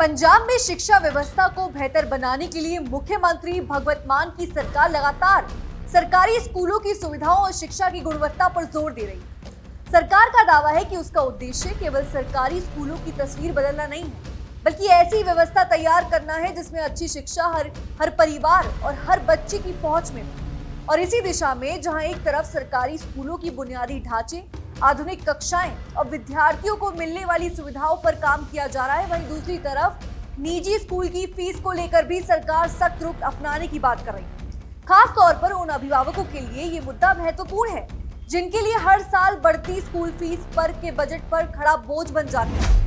पंजाब में शिक्षा व्यवस्था को बेहतर बनाने के लिए मुख्यमंत्री भगवत मान की सरकार लगातार सरकारी स्कूलों की सुविधाओं और शिक्षा की गुणवत्ता पर जोर दे रही है। सरकार का दावा है कि उसका उद्देश्य केवल सरकारी स्कूलों की तस्वीर बदलना नहीं है, बल्कि ऐसी व्यवस्था तैयार करना है जिसमें अच्छी शिक्षा हर परिवार और हर बच्चे की पहुंच में हो। और इसी दिशा में जहां एक तरफ सरकारी स्कूलों की बुनियादी ढांचे, आधुनिक कक्षाएं और विद्यार्थियों को मिलने वाली सुविधाओं पर काम किया जा रहा है, वहीं दूसरी तरफ निजी स्कूल की फीस को लेकर भी सरकार सख्त रुख अपनाने की बात कर रही है। खास तौर पर उन अभिभावकों के लिए ये मुद्दा महत्वपूर्ण है जिनके लिए हर साल बढ़ती स्कूल फीस पर के बजट पर खड़ा बोझ बन जाती है।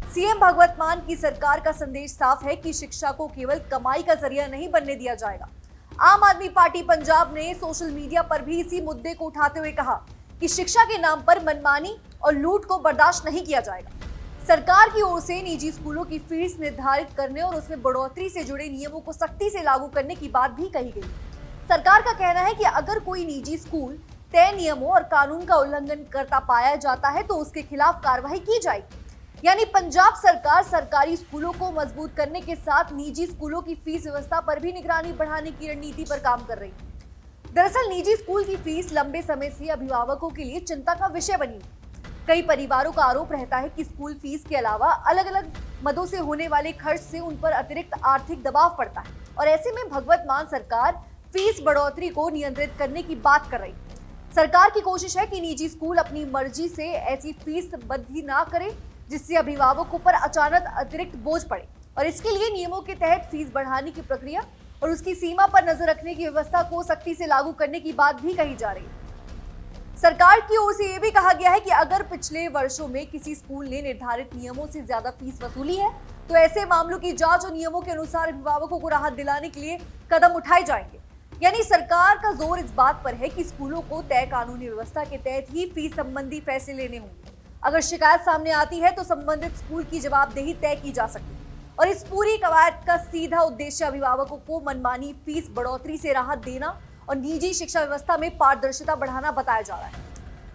सीएम भगवत मान की सरकार का संदेश साफ है कि शिक्षा को केवल कमाई का जरिया नहीं बनने दिया जाएगा। आम आदमी पार्टी पंजाब ने सोशल मीडिया पर भी इसी मुद्दे को उठाते हुए कहा कि शिक्षा के नाम पर मनमानी और लूट को बर्दाश्त नहीं किया जाएगा। सरकार की ओर से निजी स्कूलों की फीस निर्धारित करने और उसमें बढ़ोतरी से जुड़े नियमों को सख्ती से लागू करने की बात भी कही गई। सरकार का कहना है कि अगर कोई निजी स्कूल तय नियमों और कानून का उल्लंघन करता पाया जाता है तो उसके खिलाफ कार्रवाई की जाएगी। यानी पंजाब सरकार सरकारी स्कूलों को मजबूत करने के साथ निजी स्कूलों की फीस व्यवस्था पर भी निगरानी बढ़ाने की रणनीति पर काम कर रही है। दरअसल निजी स्कूल की फीस लंबे समय से अभिभावकों के लिए चिंता का विषय बनी है। कई परिवारों का आरोप रहता है कि स्कूल फीस के अलावा अलग अलग मदों से होने वाले खर्च से उन पर अतिरिक्त आर्थिक दबाव पड़ता है और ऐसे में भगवत मान सरकार फीस बढ़ोतरी को नियंत्रित करने की बात कर रही है। सरकार की कोशिश है कि निजी स्कूल अपनी मर्जी से ऐसी फीस वृद्धि ना करे जिससे अभिभावकों पर अचानक अतिरिक्त बोझ पड़े, और इसके लिए नियमों के तहत फीस बढ़ाने की प्रक्रिया और उसकी सीमा पर नजर रखने की व्यवस्था को सख्ती से लागू करने की बात भी कही जा रही है। सरकार की ओर से यह भी कहा गया है कि अगर पिछले वर्षों में किसी स्कूल ने निर्धारित नियमों से ज्यादा फीस वसूली है तो ऐसे मामलों की जांच और नियमों के अनुसार अभिभावकों को राहत दिलाने के लिए कदम उठाए जाएंगे। यानी सरकार का जोर इस बात पर है कि स्कूलों को तय कानूनी व्यवस्था के तहत ही फीस संबंधी फैसले लेने होंगे। अगर शिकायत सामने आती है तो संबंधित स्कूल की जवाबदेही तय की जा सकती है और इस पूरी कवायद का सीधा उद्देश्य अभिभावकों को मनमानी फीस बढ़ोतरी से राहत देना और निजी शिक्षा व्यवस्था में पारदर्शिता बढ़ाना बताया जा रहा है।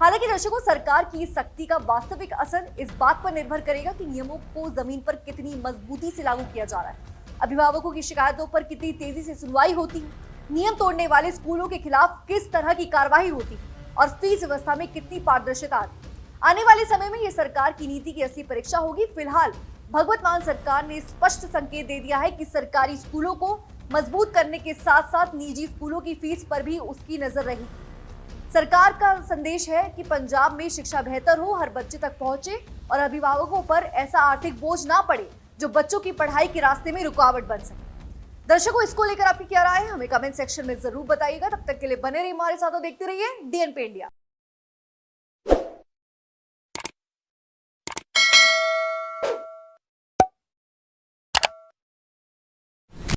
हालांकि दर्शकों, सरकार की इस सख्ती का वास्तविक असर इस बात पर निर्भर करेगा कि नियमों को जमीन पर कितनी मजबूती से लागू किया जा रहा है, अभिभावकों की शिकायतों पर कितनी तेजी से सुनवाई होती है, नियम तोड़ने वाले स्कूलों के खिलाफ किस तरह की कार्रवाई होती है और फीस व्यवस्था में कितनी पारदर्शिता आती है। आने वाले समय में यह सरकार की नीति की असली परीक्षा होगी। फिलहाल भगवत मान सरकार ने स्पष्ट संकेत दे दिया है कि सरकारी स्कूलों को मजबूत करने के साथ साथ निजी स्कूलों की फीस पर भी उसकी नजर रही। सरकार का संदेश है कि पंजाब में शिक्षा बेहतर हो, हर बच्चे तक पहुंचे और अभिभावकों पर ऐसा आर्थिक बोझ ना पड़े जो बच्चों की पढ़ाई के रास्ते में रुकावट बन सके। दर्शकों, इसको लेकर आपकी क्या राय है हमें कमेंट सेक्शन में जरूर बताइएगा। तब तक के लिए बने रहिए हमारे साथ और देखते रहिए DNP इंडिया।